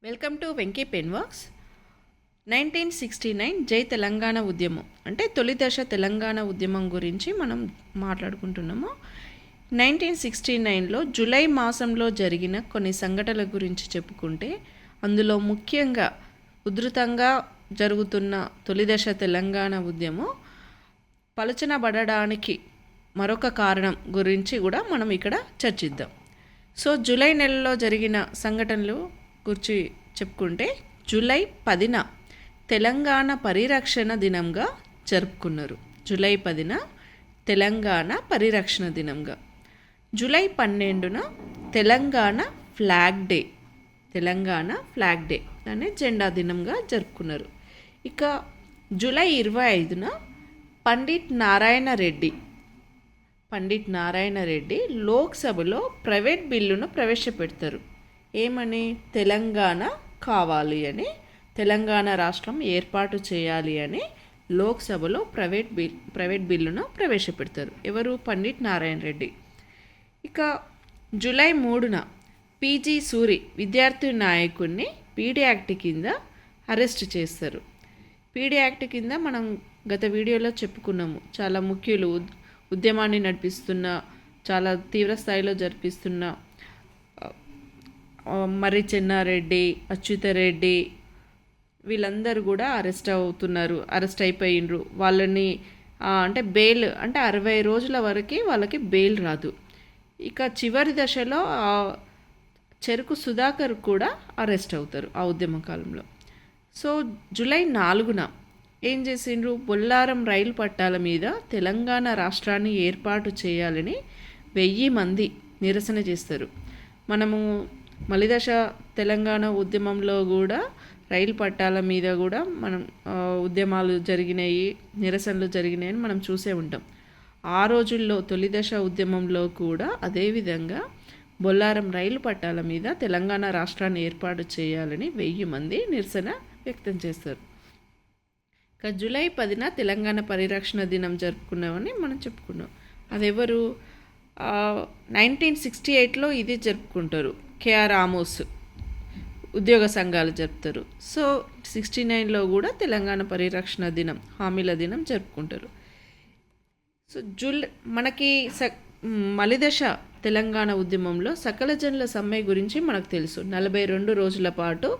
Welcome to Venky pen works. 1969 జై తెలంగాణ ఉద్యమం అంటే తొలి దశ తెలంగాణ ఉద్యమం గురించి మనం మాట్లాడుకుంటున్నాము. 1969లో జూలై మాసంలో జరిగిన కొన్ని సంఘటనల గురించి చెప్పుకుంటే అందులో ముఖ్యంగా ఉధృతంగా జరుగుతున్న తొలి దశ తెలంగాణ ఉద్యమం పలచనబడడానికి మరొక కారణం గురించి కూడా మనం ఇక్కడ చర్చిద్దాం. సో జూలై నెలలో జరిగిన సంఘటనలు గురించి చెప్పుకుంటే జూలై 10న తెలంగాణ పరిరక్షణ దినంగా జరుపుకున్నారు. జూలై 10న తెలంగాణ పరిరక్షణ దినంగా. జూలై 12న Telangana flag day, Telangana flag day అనే జెండా దినంగా జరుపుకున్నారు. ఇక జూలై 25న పండిట్ నారాయణ రెడ్డి లోక్సభలో ప్రైవేట్ బిల్లును ప్రవేశపెడతారు. ఏమని? తెలంగాణ కావాలి అని, తెలంగాణ రాష్ట్రం ఏర్పాటు చేయాలి అని లోక్సభలో ప్రైవేట్ బిల్లును ప్రవేశపెడతారు. ఎవరు? పండిట్ నారాయణ రెడ్డి. ఇక జూలై 3న పీజీ సూరి విద్యార్థి నాయకుడిని పీడీ యాక్ట్ కింద అరెస్ట్ చేస్తారు. పీడీ యాక్ట్ కింద మనం గత వీడియోలో చెప్పుకున్నాము. చాలా ముఖ్యులు, ఉద్యమాన్ని నడిపిస్తున్న, చాలా తీవ్ర స్థాయిలో జరిపిస్తున్న మర్రి చెన్నారెడ్డి, అచ్యుతరెడ్డి వీళ్ళందరూ కూడా అరెస్ట్ అయిపోయిండ్రు. వాళ్ళని అంటే బెయిల్ అంటే 60 రోజుల వరకు వాళ్ళకి బెయిల్ రాదు. ఇక చివరి దశలో చెరుకు సుధాకర్ కూడా అరెస్ట్ అవుతారు ఆ ఉద్యమ కాలంలో. సో జూలై 4న ఏం చేసిండ్రు? బొల్లారం రైలు పట్టాల మీద తెలంగాణ రాష్ట్రాన్ని ఏర్పాటు చేయాలని 1000 మంది నిరసన చేస్తారు. మనము మలిదశ తెలంగాణ ఉద్యమంలో కూడా రైలు పట్టాల మీద కూడా మనం ఉద్యమాలు జరిగినాయి, నిరసనలు జరిగినాయని మనం చూసే ఉంటాం. ఆ రోజుల్లో తొలిదశ ఉద్యమంలో కూడా అదేవిధంగా బొల్లారం రైలు పట్టాల మీద తెలంగాణ రాష్ట్రాన్ని ఏర్పాటు చేయాలని 1000 మంది నిరసన వ్యక్తం చేస్తారు. ఇక జూలై 10న తెలంగాణ పరిరక్షణ దినం జరుపుకున్నామని మనం చెప్పుకున్నాం. అదెవరు? 1968లో ఇది జరుపుకుంటారు. కేఆర్ ఆమోస్ ఉద్యోగ సంఘాలు జరుపుతారు. సో 69లో కూడా తెలంగాణ పరిరక్షణ దినం, హామీల దినం జరుపుకుంటారు. సో మనకి మలిదశ తెలంగాణ ఉద్యమంలో సకల జనుల సమ్మె గురించి మనకు తెలుసు. 42 రోజుల పాటు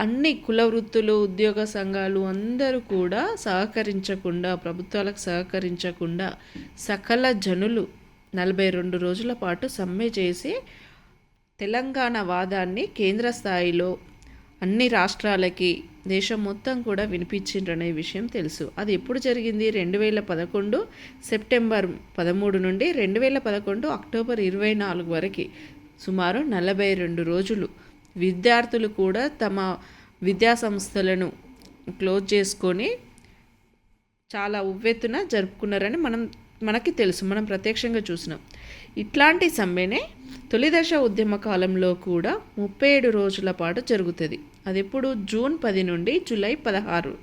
అన్ని కుల వృత్తులు, ఉద్యోగ సంఘాలు అందరూ కూడా ప్రభుత్వాలకు సహకరించకుండా సకల జనులు 42 రోజుల పాటు సమ్మె చేసి తెలంగాణ వాదాన్ని కేంద్ర స్థాయిలో అన్ని రాష్ట్రాలకి, దేశం మొత్తం కూడా వినిపించిండ్రనే విషయం తెలుసు. అది ఎప్పుడు జరిగింది? 2011 సెప్టెంబర్ 13 నుండి 2011 అక్టోబర్ 24 వరకు సుమారు 42 రోజులు విద్యార్థులు కూడా తమ విద్యా సంస్థలను క్లోజ్ చేసుకొని చాలా ఉవ్వెత్తున జరుపుకున్నారని మనకి తెలుసు, మనం ప్రత్యక్షంగా చూసినాం. ఇట్లాంటి సమ్మెనే తొలిదశ ఉద్యమ కాలంలో కూడా 37 రోజుల పాటు జరుగుతుంది. అది ఎప్పుడు? జూన్ 10 నుండి జూలై 16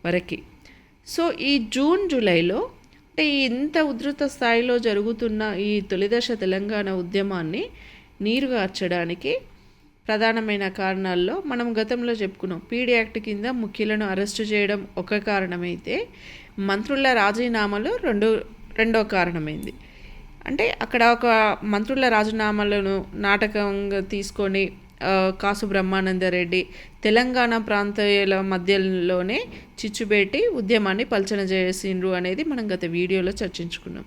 వరకు. సో ఈ జూలైలో అంటే ఇంత ఉధృత స్థాయిలో జరుగుతున్న ఈ తొలిదశ తెలంగాణ ఉద్యమాన్ని నీరుగార్చడానికి ప్రధానమైన కారణాల్లో మనం గతంలో చెప్పుకున్నాం. పీడీ యాక్ట్ కింద ముఖ్యులను అరెస్టు చేయడం ఒక కారణమైతే, మంత్రుల రాజీనామాలు రెండో కారణమైంది. అంటే అక్కడ ఒక మంత్రుల రాజీనామాలను నాటకంగా తీసుకొని కాసు బ్రహ్మానందరెడ్డి తెలంగాణ ప్రాంతాల మధ్యలోనే చిచ్చుబెట్టి ఉద్యమాన్ని పల్చన చేసిండ్రు అనేది మనం గత వీడియోలో చర్చించుకున్నాం.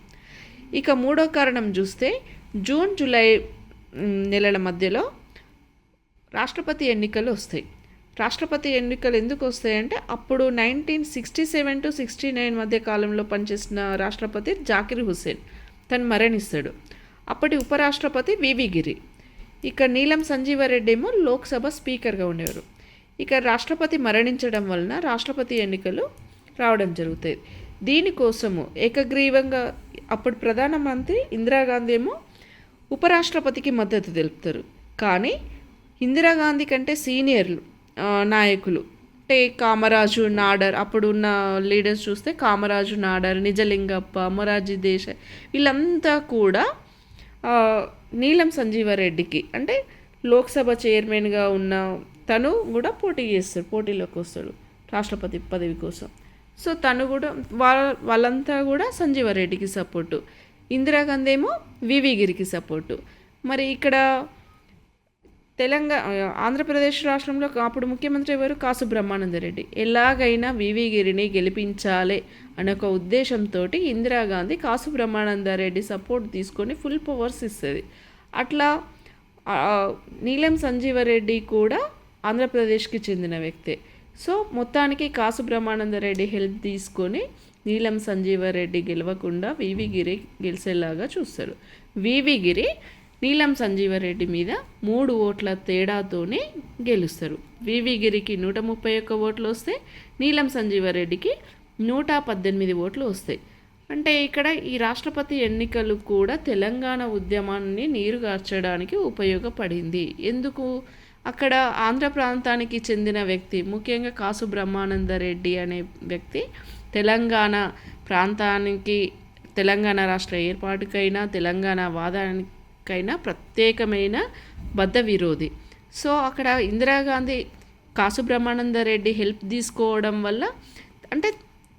ఇక మూడో కారణం చూస్తే జూన్ జూలై నెలల మధ్యలో రాష్ట్రపతి ఎన్నికలు వస్తాయి. రాష్ట్రపతి ఎన్నికలు ఎందుకు వస్తాయంటే అప్పుడు 1967 to 69 మధ్య కాలంలో పనిచేసిన రాష్ట్రపతి జాకిర్ హుస్సేన్ తను మరణిస్తాడు. అప్పటి ఉపరాష్ట్రపతి వివి గిరి. ఇక నీలం సంజీవరెడ్డి ఏమో లోక్సభ స్పీకర్గా ఉండేవారు. ఇక రాష్ట్రపతి మరణించడం వలన రాష్ట్రపతి ఎన్నికలు రావడం జరుగుతాయి. దీనికోసము ఏకగ్రీవంగా అప్పుడు ప్రధానమంత్రి ఇందిరాగాంధీ ఏమో ఉపరాష్ట్రపతికి మద్దతు తెలుపుతారు. కానీ ఇందిరాగాంధీ కంటే సీనియర్లు నాయకులు అంటే కామరాజు, నాడర్, అప్పుడున్న లీడర్స్ చూస్తే కామరాజు, నాడర్, నిజలింగప్ప, మొరార్జీ దేశాయ్ వీళ్ళంతా కూడా నీలం సంజీవరెడ్డికి అంటే లోక్సభ చైర్మన్గా ఉన్న తను కూడా పోటీలోకి వస్తాడు రాష్ట్రపతి పదవి కోసం. సో తను కూడా వాళ్ళంతా కూడా సంజీవారెడ్డికి సపోర్టు, ఇందిరాగాంధీ ఏమో వివి గిరికి సపోర్టు. మరి ఇక్కడ ఆంధ్రప్రదేశ్ రాష్ట్రంలో అప్పుడు ముఖ్యమంత్రి ఎవరు? కాసు బ్రహ్మానందరెడ్డి. ఎలాగైనా వివి గిరిని గెలిపించాలి అనే ఒక ఉద్దేశంతో ఇందిరాగాంధీ కాసు బ్రహ్మానందరెడ్డి సపోర్ట్ తీసుకొని ఫుల్ పవర్స్ ఇస్తుంది. అట్లా నీలం సంజీవరెడ్డి కూడా ఆంధ్రప్రదేశ్కి చెందిన వ్యక్తే. సో మొత్తానికి కాసు బ్రహ్మానందరెడ్డి హెల్ప్ తీసుకొని నీలం సంజీవరెడ్డి గెలవకుండా వివి గిరి గెలిచేలాగా చూస్తారు. వివి గిరి నీలం సంజీవరెడ్డి మీద 3 ఓట్ల తేడాతోనే గెలుస్తారు. వివి గిరికి 131 ఓట్లు వస్తే నీలం సంజీవరెడ్డికి 118 ఓట్లు వస్తాయి. అంటే ఇక్కడ ఈ రాష్ట్రపతి ఎన్నికలు కూడా తెలంగాణ ఉద్యమాన్ని నీరుగార్చడానికి ఉపయోగపడింది. ఎందుకు? అక్కడ ఆంధ్ర ప్రాంతానికి చెందిన వ్యక్తి, ముఖ్యంగా కాసు బ్రహ్మానందరెడ్డి అనే వ్యక్తి తెలంగాణ ప్రాంతానికి, తెలంగాణ రాష్ట్ర ఏర్పాటుకైనా తెలంగాణ వాదానికైనా ప్రత్యేకమైన బద్ధ విరోధి. సో అక్కడ ఇందిరాగాంధీ కాసు బ్రహ్మానందరెడ్డి హెల్ప్ తీసుకోవడం వల్ల అంటే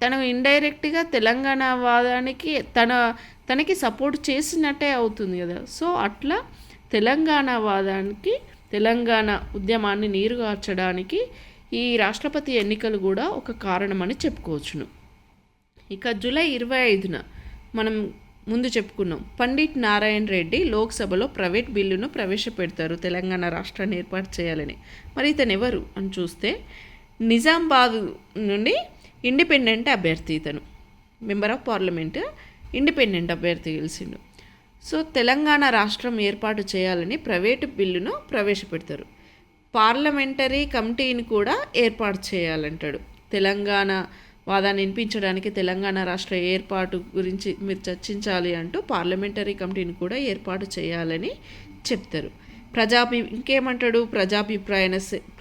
తను ఇండైరెక్ట్గా తెలంగాణ వాదానికి తనకి సపోర్ట్ చేసినట్టే అవుతుంది కదా. సో అట్లా తెలంగాణ వాదానికి, తెలంగాణ ఉద్యమాన్ని నీరుగార్చడానికి ఈ రాష్ట్రపతి ఎన్నికలు కూడా ఒక కారణమని చెప్పుకోవచ్చును. ఇక జూలై 25న మనం ముందు చెప్పుకున్నాం, పండిట్ నారాయణ రెడ్డి లోక్సభలో ప్రైవేట్ బిల్లును ప్రవేశపెడతారు తెలంగాణ రాష్ట్రాన్ని ఏర్పాటు చేయాలని. మరి ఇతను ఎవరు అని చూస్తే నిజామాబాద్ నుండి ఇండిపెండెంట్ అభ్యర్థి. ఇతను మెంబర్ ఆఫ్ పార్లమెంట్, ఇండిపెండెంట్ అభ్యర్థి గెలిచిండు. సో తెలంగాణ రాష్ట్రం ఏర్పాటు చేయాలని ప్రైవేటు బిల్లును ప్రవేశపెడతారు. పార్లమెంటరీ కమిటీని కూడా ఏర్పాటు చేయాలంటాడు. తెలంగాణ వాదాన్ని వినిపించడానికి తెలంగాణ రాష్ట్ర ఏర్పాటు గురించి మీరు చర్చించాలి అంటూ పార్లమెంటరీ కమిటీని కూడా ఏర్పాటు చేయాలని చెప్తారు. ఇంకేమంటాడు?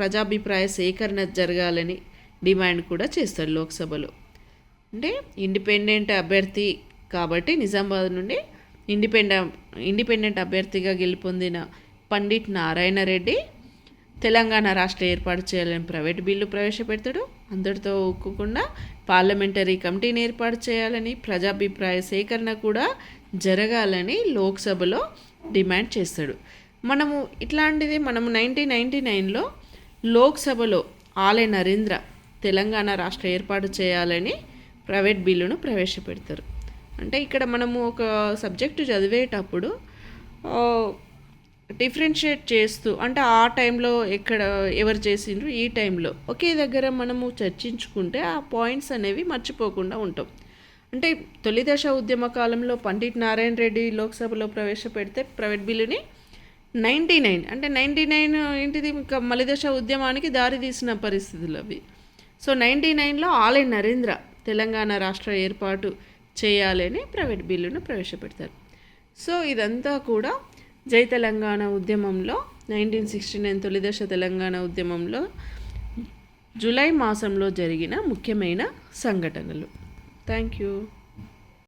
ప్రజాభిప్రాయ సేకరణ జరగాలని డిమాండ్ కూడా చేస్తాడు లోక్సభలో. అంటే ఇండిపెండెంట్ అభ్యర్థి కాబట్టి నిజామాబాద్ నుండి ఇండిపెండెంట్ అభ్యర్థిగా గెలుపొందిన పండిట్ నారాయణ రెడ్డి తెలంగాణ రాష్ట్ర ఏర్పాటు చేయాలని ప్రైవేట్ బిల్లు ప్రవేశపెడతాడు. అందరితో ఒప్పుకుండా పార్లమెంటరీ కమిటీని ఏర్పాటు చేయాలని, ప్రజాభిప్రాయ సేకరణ కూడా జరగాలని లోక్సభలో డిమాండ్ చేస్తాడు. ఇట్లాంటిది 1999లో లోక్సభలో ఆలే నరేంద్ర తెలంగాణ రాష్ట్ర ఏర్పాటు చేయాలని ప్రైవేట్ బిల్లును ప్రవేశపెడతారు. అంటే ఇక్కడ మనము ఒక సబ్జెక్టు చదివేటప్పుడు డిఫరెన్షియేట్ చేస్తూ, అంటే ఆ టైంలో ఎవరు చేసిండ్రు, ఈ టైంలో ఒకే దగ్గర మనము చర్చించుకుంటే ఆ పాయింట్స్ అనేవి మర్చిపోకుండా ఉంటాం. అంటే తొలి దశ ఉద్యమ కాలంలో పండిట్ నారాయణ రెడ్డి లోక్సభలో ప్రవేశపెడితే ప్రైవేట్ బిల్లుని 99 ఏంటిది, ఇంకా మలిదశ ఉద్యమానికి దారి తీసిన పరిస్థితులు అవి. సో 99లో ఆలే నరేంద్ర తెలంగాణ రాష్ట్ర ఏర్పాటు చేయాలని ప్రైవేట్ బిల్లును ప్రవేశపెడతారు. సో ఇదంతా కూడా జై తెలంగాణ ఉద్యమంలో 1969 తొలిదశ తెలంగాణ ఉద్యమంలో జూలై మాసంలో జరిగిన ముఖ్యమైన సంఘటనలు. Thank you.